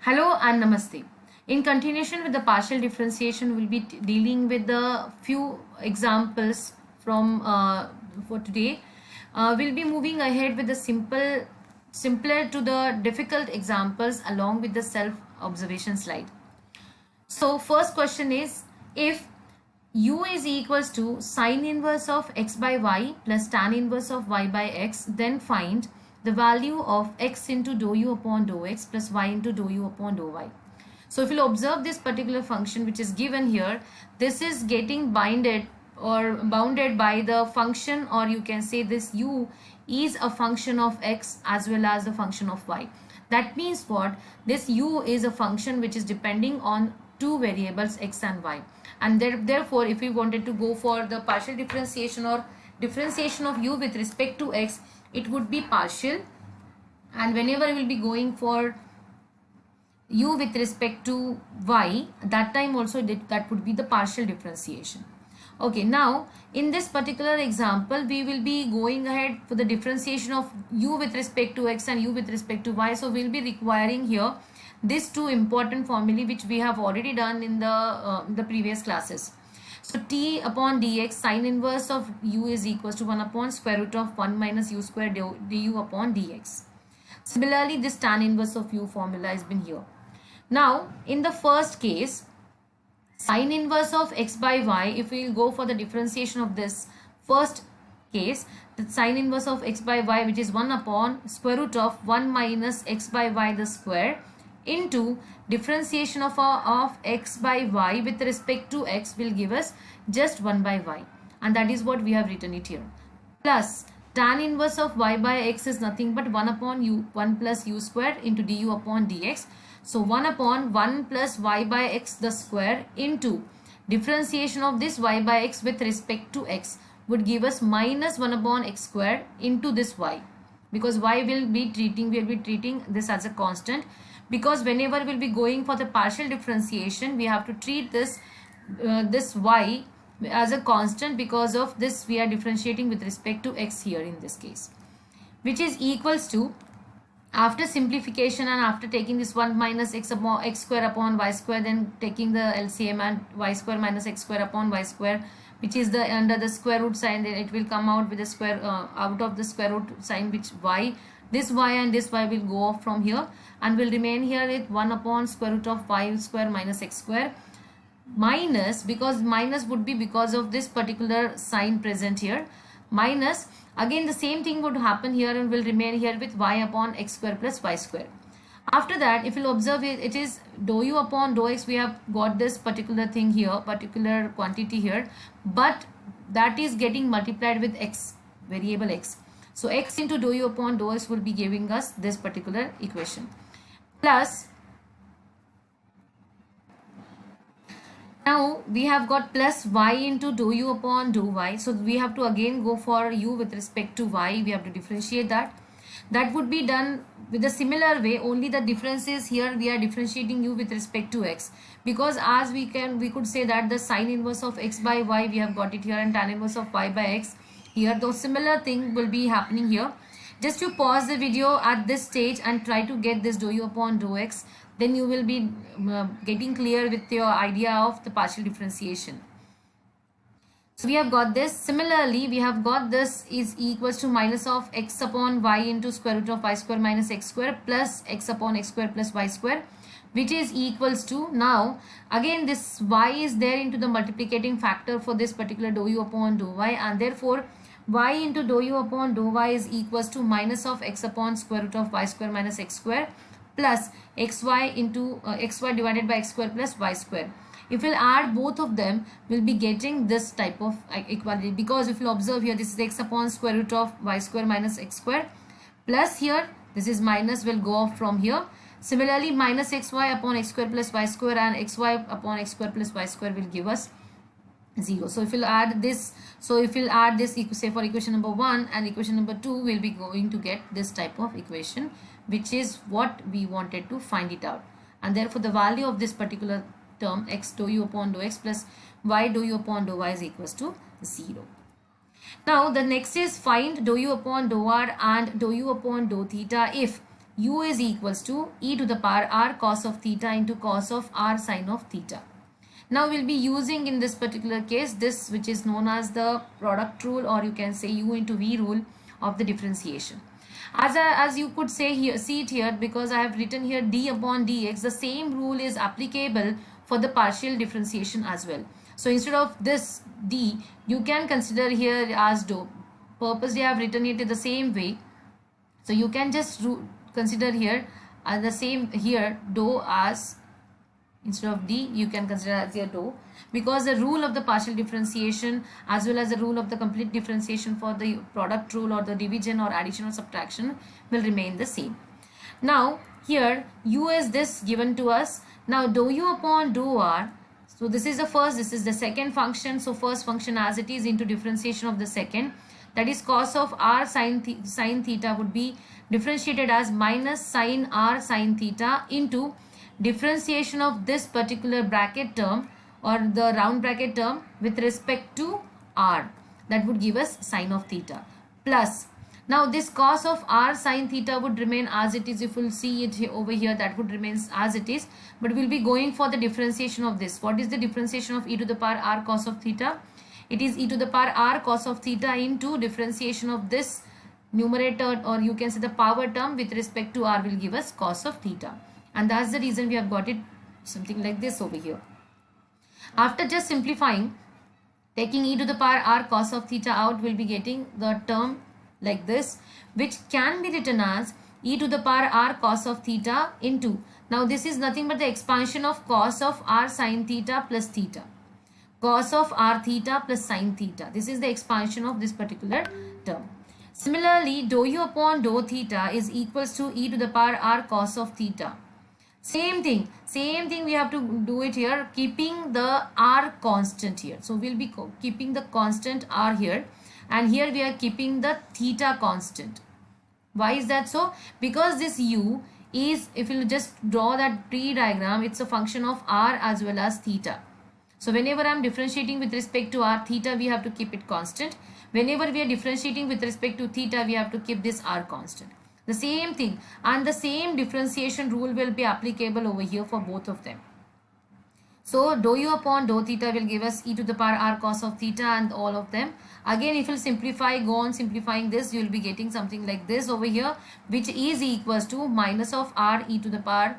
Hello and namaste. In continuation with the partial differentiation, we'll be dealing with the few examples from for today. We'll be moving ahead with the simpler to the difficult examples along with the self-observation slide. So first question is, if u is equals to sine inverse of x by y plus tan inverse of y by x, then find the value of x into dou u upon dou x plus y into dou u upon dou y. So if you observe this particular function which is given here, this is getting bounded by the function, or you can say this u is a function of x as well as the function of y. That means what? This u is a function which is depending on two variables x and y, and therefore if we wanted to go for the partial differentiation or differentiation of u with respect to x, it would be partial, and whenever we will be going for u with respect to y, that time also that would be the partial differentiation. Okay, now in this particular example we will be going ahead for the differentiation of u with respect to x and u with respect to y. So we will be requiring here these two important formulae which we have already done in the previous classes. So t upon dx sine inverse of u is equals to 1 upon square root of 1 minus u square du upon dx. Similarly, this tan inverse of u formula has been here. Now in the first case, sine inverse of x by y, if we will go for the differentiation of this first case, the sine inverse of x by y, which is 1 upon square root of 1 minus x by y the square, into differentiation of x by y with respect to x will give us just 1 by y, and that is what we have written it here, plus tan inverse of y by x is nothing but 1 upon u, 1 plus u square into du upon dx. So 1 upon 1 plus y by x the square into differentiation of this y by x with respect to x would give us minus 1 upon x square into this y, because y will be treating this as a constant, because whenever we'll be going for the partial differentiation we have to treat this this y as a constant, because of this we are differentiating with respect to x here in this case, which is equals to, after simplification and after taking this 1 minus x square upon y square, then taking the LCM and y square minus x square upon y square, which is the under the square root sign, then it will come out with the square out of the square root sign, which y, this y and this y will go off from here and will remain here with 1 upon square root of y square minus x square, minus, because minus would be because of this particular sign present here, minus again the same thing would happen here and will remain here with y upon x square plus y square. After that, if you observe it is dou u upon dou x. We have got this particular thing here, particular quantity here, but that is getting multiplied with x, variable x. So x into dou u upon dou x will be giving us this particular equation, plus now we have got plus y into dou u upon dou y. So we have to again go for u with respect to y. We have to differentiate that. That would be done with a similar way, only the difference is here we are differentiating u with respect to x, because as we could say that the sine inverse of x by y we have got it here, and tan inverse of y by x here. Those similar thing will be happening here. Just you pause the video at this stage and try to get this dou u upon dou x, then you will be getting clear with your idea of the partial differentiation. So we have got this. Similarly, we have got this is equals to minus of x upon y into square root of y square minus x square plus x upon x square plus y square, which is equals to, now again this y is there into the multiplicating factor for this particular dou u upon dou y, and therefore y into dou u upon dou y is equals to minus of x upon square root of y square minus x square plus xy into xy divided by x square plus y square. If we'll add both of them, we'll be getting this type of equality, because if you observe here, this is x upon square root of y square minus x square, plus here this is minus will go off from here. Similarly, minus xy upon x square plus y square and xy upon x square plus y square will give us 0. So if you'll add this, say for equation number 1 and equation number 2, we'll be going to get this type of equation, which is what we wanted to find it out, and therefore the value of this particular term x dou u upon dou x plus y dou u upon dou y is equals to 0. Now the next is find dou u upon dou r and dou u upon dou theta if u is equals to e to the power r cos of theta into cos of r sin of theta. Now we'll be using in this particular case this which is known as the product rule, or you can say u into v rule of the differentiation. As you could say here, see it here, because I have written here d upon dx, the same rule is applicable for the partial differentiation as well. So instead of this d, you can consider here as dou. Purposely I have written it in the same way. So you can just consider here the same here dou as, instead of d you can consider as your dou, because the rule of the partial differentiation as well as the rule of the complete differentiation for the product rule or the division or addition or subtraction will remain the same. Now here u is this given to us. Now dou u upon dou r, so this is the first, this is the second function. So first function as it is into differentiation of the second, that is cos of r sin theta would be differentiated as minus sin r sin theta into differentiation of this particular bracket term or the round bracket term with respect to r, that would give us sin of theta, plus now this cos of r sin theta would remain as it is. If we'll see it here, over here, that would remain as it is, but we'll be going for the differentiation of this. What is the differentiation of e to the power r cos of theta? It is e to the power r cos of theta into differentiation of this numerator, or you can say the power term with respect to r will give us cos of theta, and that's the reason we have got it something like this over here. After just simplifying, taking e to the power r cos of theta out, we'll be getting the term like this, which can be written as e to the power r cos of theta into, now this is nothing but the expansion of cos of r sin theta plus theta, cos of r theta plus sin theta. This is the expansion of this particular term. Similarly, dou u upon dou theta is equals to e to the power r cos of theta. Same thing we have to do it here, keeping the r constant here. So we'll be keeping the constant r here, and here we are keeping the theta constant. Why is that so? Because this u is, if you just draw that tree diagram, it's a function of r as well as theta. So whenever I am differentiating with respect to r theta, we have to keep it constant. Whenever we are differentiating with respect to theta, we have to keep this r constant. The same thing, and the same differentiation rule will be applicable over here for both of them. So dou u upon dou theta will give us e to the power r cos of theta and all of them. Again, if you simplify, go on simplifying this, you will be getting something like this over here, which is equals to minus of r e to the power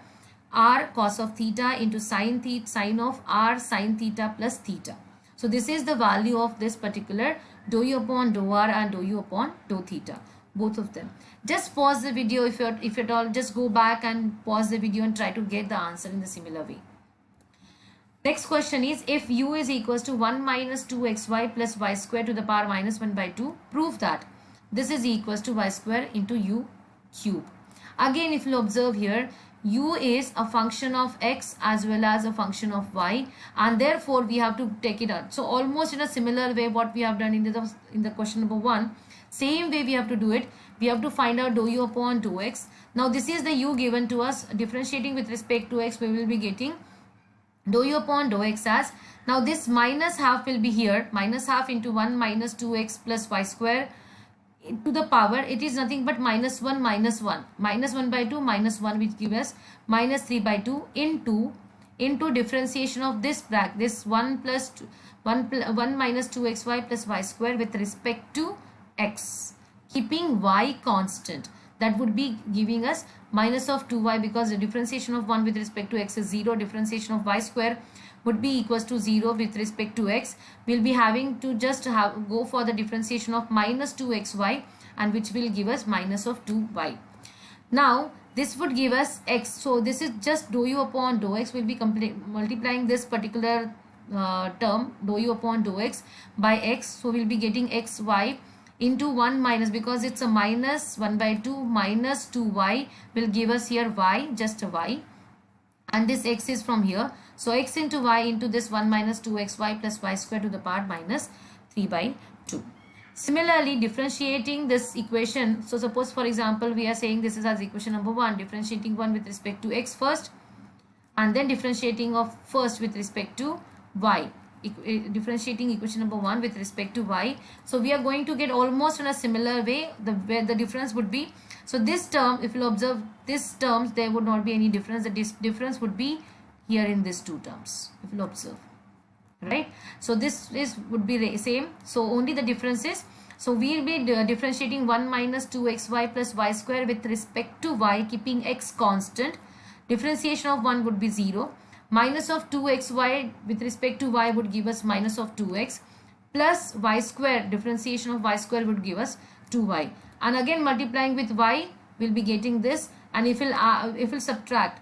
r cos of theta into sin of r sin theta plus theta. So this is the value of this particular dou u upon dou r and dou u upon dou theta, both of them. Just pause the video, if at all, just go back and pause the video and try to get the answer in the similar way. Next question is, if u is equals to 1 minus 2xy plus y square to the power minus 1 by 2, prove that this is equals to y square into u cube. Again, if you observe here, u is a function of x as well as a function of y, and therefore we have to take it out. So almost in a similar way what we have done in the question number 1, same way we have to do it. We have to find out dou u upon dou x. Now this is the u given to us. Differentiating with respect to x, we will be getting dou u upon dou x as, now this minus half will be here, minus half into 1 minus 2x plus y square to the power, it is nothing but minus 1 minus 1, minus 1 by 2 minus 1, which gives us minus 3 by 2 into differentiation of this bracket, this 1 minus 2xy plus y square with respect to x, keeping y constant. That would be giving us minus of 2y, because the differentiation of 1 with respect to x is 0. Differentiation of y square would be equals to 0 with respect to x. We'll be having to just go for the differentiation of minus 2xy, and which will give us minus of 2y. Now this would give us x. So this is just dou u upon dou x. We'll be multiplying this particular term dou u upon dou x by x. So we'll be getting xy into 1 minus, because it's a minus 1 by 2 minus 2y will give us here y, just a y, and this x is from here. So x into y into this 1 minus 2xy plus y square to the power minus 3 by 2. Similarly, differentiating this equation, so suppose for example we are saying this is as equation number 1, differentiating 1 with respect to x first, and then differentiating of first with respect to y. differentiating equation number 1 with respect to y. So we are going to get almost in a similar way, where the difference would be, so this term, if you observe this terms, there would not be any difference. The difference would be here in these two terms, if you observe, right? So this is would be same, so only the difference is, so we will be differentiating 1 minus 2xy plus y square with respect to y, keeping x constant. Differentiation of 1 would be 0. Minus of 2xy with respect to y would give us minus of 2x, plus y square, differentiation of y square would give us 2y, and again multiplying with y we'll be getting this. And if we'll subtract,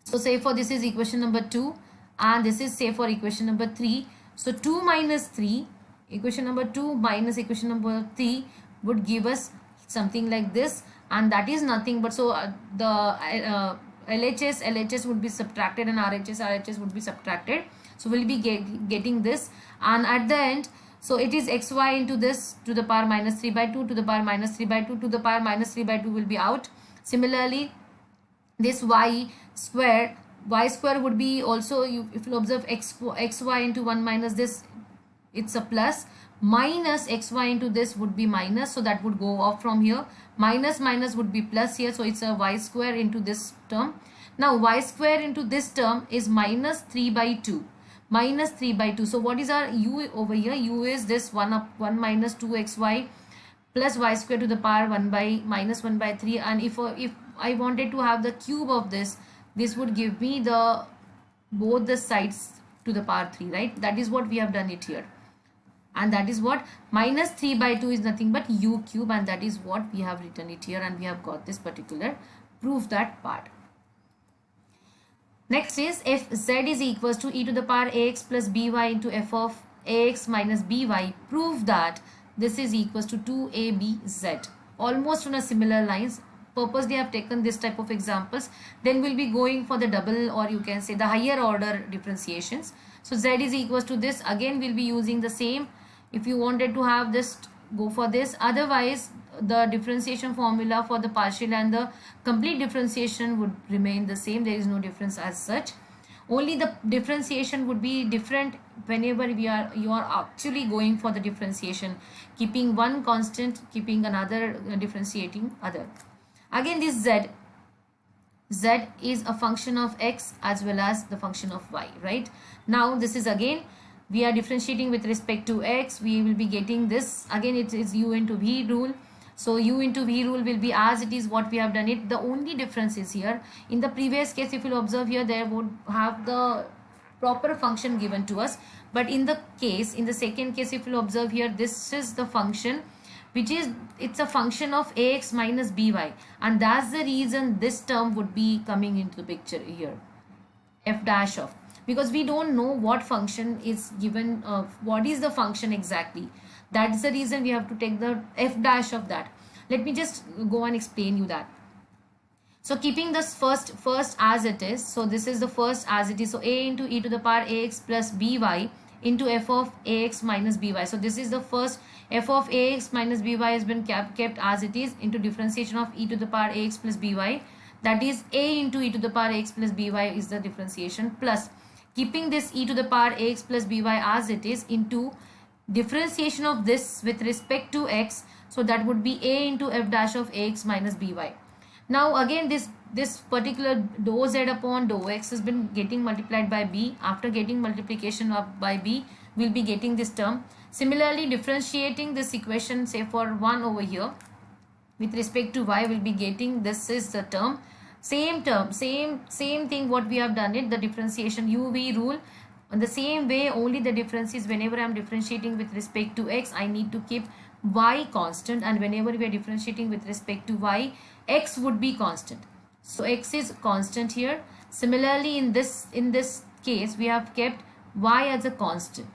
so say for this is equation number 2 and this is say for equation number 3, so 2 minus 3, equation number 2 minus equation number 3 would give us something like this, and that is nothing but, so the LHS would be subtracted and RHS would be subtracted, so we'll be getting this, and at the end, so it is xy into this to the power minus 3 by 2 to the power minus 3 by 2 to the power minus 3 by 2 will be out. Similarly, this y square would be also, if you observe xy into 1 minus this, it's a plus, minus xy into this would be minus, so that would go off from here, minus would be plus here, so it's a y square into this term. Now y square into this term is minus 3 by 2, minus 3 by 2. So what is our u over here? U is this 1 minus 2xy plus y square to the power 1 by minus 1 by 3, and if I wanted to have the cube of this would give me the both the sides to the power 3, right? That is what we have done it here, and that is what minus 3 by 2 is nothing but u cube, and that is what we have written it here, and we have got this particular proof that part. Next is, if z is equals to e to the power ax plus by into f of ax minus by, prove that this is equals to 2abz. Almost on a similar lines. Purposely I have taken this type of examples. Then we'll be going for the double, or you can say the higher order differentiations. So z is equals to this. Again we'll be using the same. If you wanted to have this, go for this. Otherwise the differentiation formula for the partial and the complete differentiation would remain the same. There is no difference as such. Only the differentiation would be different whenever you are actually going for the differentiation, keeping one constant, keeping another differentiating other. Again this z is a function of x as well as the function of y, right? Now this is again, we are differentiating with respect to x, we will be getting this, again it is u into v rule. So u into v rule will be as it is what we have done it. The only difference is here, in the previous case if you will observe here, there would have the proper function given to us, but in the second case if you will observe here, this is the function which is, it's a function of ax minus by, and that's the reason this term would be coming into the picture here, f dash of, because we don't know what function is given, what is the function exactly. That's the reason we have to take the f dash of that. Let me just go and explain you that. So keeping this first as it is, so this is the first as it is, so a into e to the power ax plus by into f of ax minus by. So this is the first, f of ax minus by has been kept as it is into differentiation of e to the power ax plus by, that is a into e to the power ax plus by is the differentiation, plus keeping this e to the power ax plus by as it is into differentiation of this with respect to x, so that would be a into f dash of ax minus by. Now again this particular dou z upon dou x has been getting multiplied by b. After getting multiplication of by b, we'll be getting this term. Similarly, differentiating this equation, say for 1 over here with respect to y, will be getting, this is the term, same thing what we have done it, the differentiation uv rule. In the same way, only the difference is whenever I am differentiating with respect to x, I need to keep y constant, and whenever we are differentiating with respect to y, x would be constant. So x is constant here. Similarly, in this case, we have kept y as a constant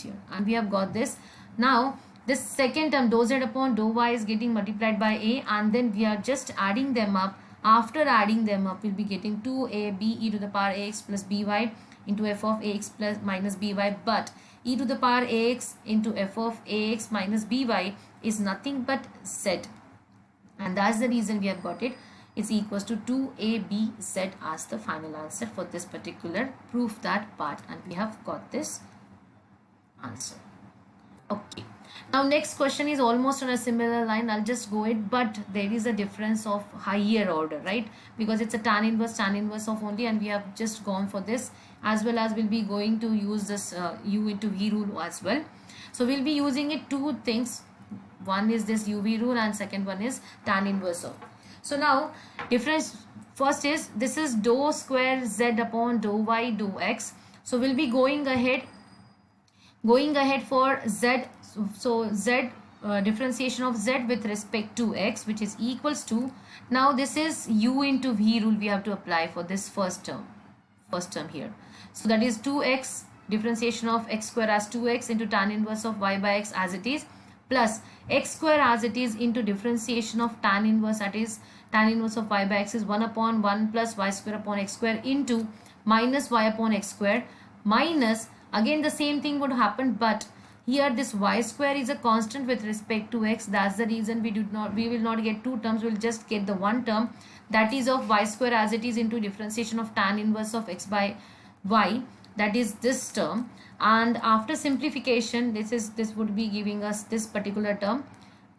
here, and we have got this. Now this second term dou z upon dou y is getting multiplied by a, and then we are just adding them up. After adding them up, we'll be getting 2ab e to the power ax plus by into f of ax plus minus by, but e to the power ax into f of ax minus by is nothing but z, and that's the reason we have got it is equals to 2abz as the final answer for this particular proof that part, and we have got this answer. Okay, now next question is almost on a similar line. I'll just go it, but there is a difference of higher order, right? Because it's a tan inverse of only, and we have just gone for this, as well as we'll be going to use this u into v rule as well. So we'll be using it two things. One is this uv rule and second one is tan inverse of. So now difference first is this is dou square z upon dou y dou x. So we'll be going ahead for z. So z differentiation of z with respect to x, which is equals to, now this is u into v rule we have to apply for this first term here. So that is 2x differentiation of x square as 2x into tan inverse of y by x as it is, plus x square as it is into differentiation of tan inverse, that is tan inverse of y by x is 1 upon 1 plus y square upon x square into minus y upon x square, minus again the same thing would happen, but here this y square is a constant with respect to x. That's the reason we will not get two terms, we'll just get the one term, that is of y square as it is into differentiation of tan inverse of x by y, that is this term. And after simplification, this would be giving us this particular term.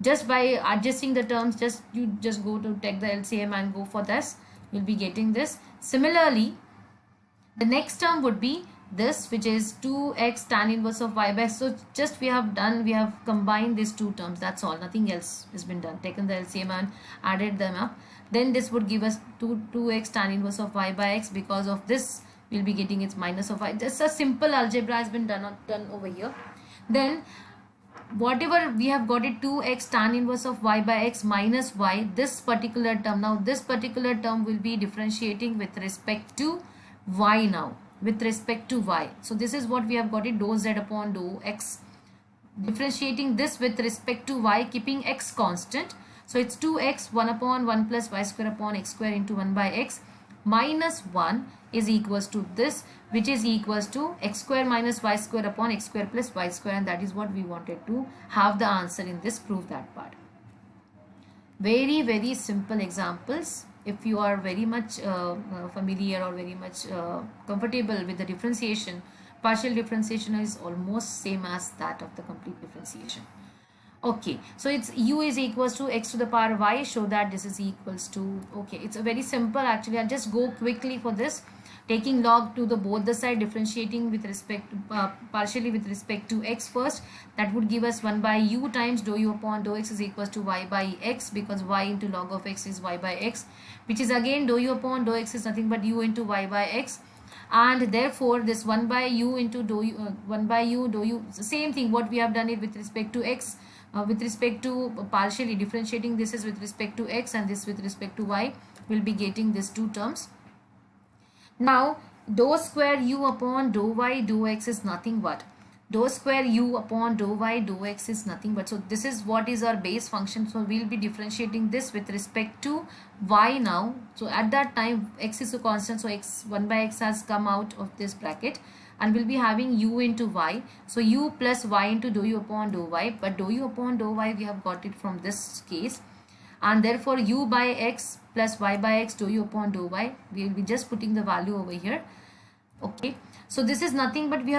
Just by adjusting the terms, you just go to take the LCM and go for this, you'll be getting this. Similarly, the next term would be this, which is 2x tan inverse of y by x. So just we have combined these two terms, that's all, nothing else has been done. Taken the LCM and added them up, then this would give us 2x tan inverse of y by x. Because of this we'll be getting its minus of y. Just a simple algebra has been done over here. Then whatever we have got it, 2x tan inverse of y by x minus y, this particular term, now this particular term will be differentiating with respect to y now, with respect to y. So this is what we have got it, dou z upon dou x, differentiating this with respect to y, keeping x constant. So it's 2x 1 upon 1 plus y square upon x square into 1 by x minus 1 is equals to this, which is equals to x square minus y square upon x square plus y square, and that is what we wanted to have the answer in this proof that part. Very, very simple examples. If you are very much familiar or very much comfortable with the differentiation, partial differentiation is almost same as that of the complete differentiation. Okay, so it's u is equals to x to the power y, show that this is equals to, okay, it's a very simple actually. I'll just go quickly for this, taking log to the both the side, differentiating with respect to partially with respect to x first. That would give us 1 by u times dou u upon dou x is equals to y by x, because y into log of x is y by x, which is again dou u upon dou x is nothing but u into y by x, and therefore this 1 by u into dou u, 1 by u dou u, same thing what we have done it with respect to x, with respect to partially differentiating, this is with respect to x and this with respect to y, will be getting these two terms. Now dou square u upon dou y dou x is nothing but dou square u upon dou y dou x is nothing but, so this is what is our base function. So we'll be differentiating this with respect to y now. So at that time x is a constant, so x 1 by x has come out of this bracket, and we'll be having u into y. So u plus y into dou u upon dou y, but dou u upon dou y we have got it from this case, and therefore u by x plus y by x dou u upon dou y, we will be just putting the value over here. Okay, so this is nothing but we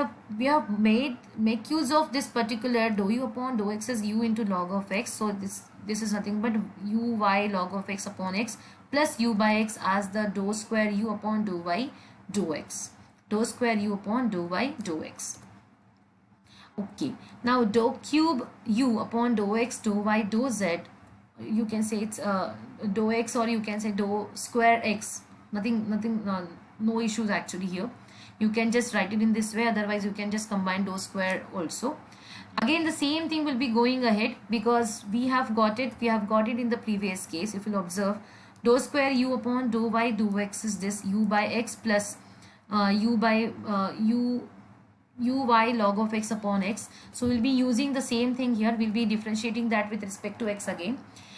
have make use of this particular dou u upon dou x as u into log of x. So this is nothing but u y log of x upon x plus u by x as the dou square u upon dou y dou x, dou square u upon dou y dou x. Okay, now dou cube u upon dou x dou y dou z, you can say it's dou x, or you can say dou square x, no issues actually here. You can just write it in this way, otherwise you can just combine dou square also. Again the same thing will be going ahead, because we have got it in the previous case. If you'll observe, dou square u upon dou y dou x is this u by x plus u by uy log of x upon x. So we'll be using the same thing here, we'll be differentiating that with respect to x again,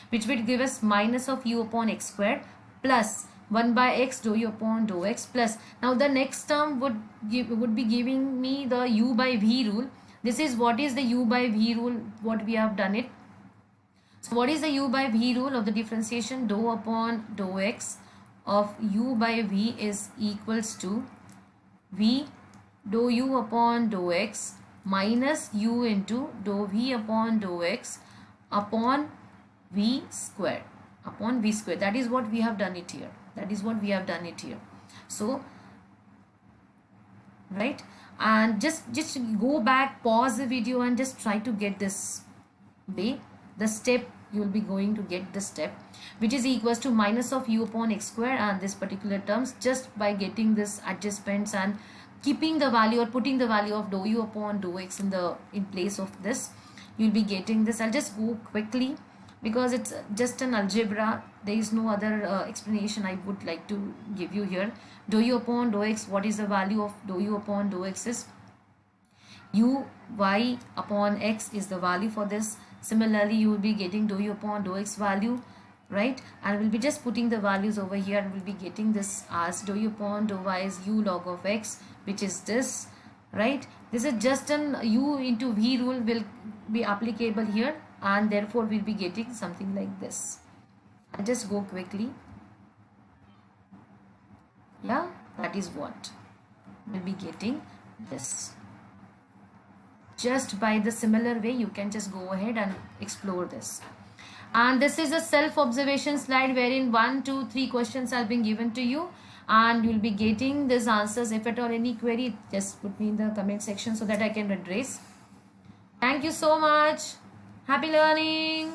which will give us minus of u upon x square plus 1 by x dou u upon dou x plus, now the next term would be giving me the u by v rule. This is what is the u by v rule, what we have done it. So what is the u by v rule of the differentiation? Dou upon dou x of u by v is equals to v dou u upon dou x minus u into dou v upon dou x upon v square, upon v square. That is what we have done it here. That is what we have done it here. So right, and just go back, pause the video and just try to get this way, the step. You will be going to get the step which is equals to minus of u upon x square and this particular terms, just by getting this adjustments and keeping the value or putting the value of dou u upon dou x in place of this, you'll be getting this. I'll just go quickly because it's just an algebra. There is no other explanation I would like to give you here. Dou u upon dou x, what is the value of dou u upon dou x is u y upon x is the value for this. Similarly, you will be getting dou u upon dou x value, right? And we'll be just putting the values over here and we'll be getting this as dou u upon dou y is u log of x, which is this, right? This is just an u into v rule will be applicable here, and therefore we'll be getting something like this. I'll just go quickly. Yeah, that is what we'll be getting this. Just by the similar way, you can just go ahead and explore this. And this is a self-observation slide wherein 1, 2, 3 questions are being given to you, and you'll be getting these answers. If at all any query, just put me in the comment section so that I can address. Thank you so much. Happy learning.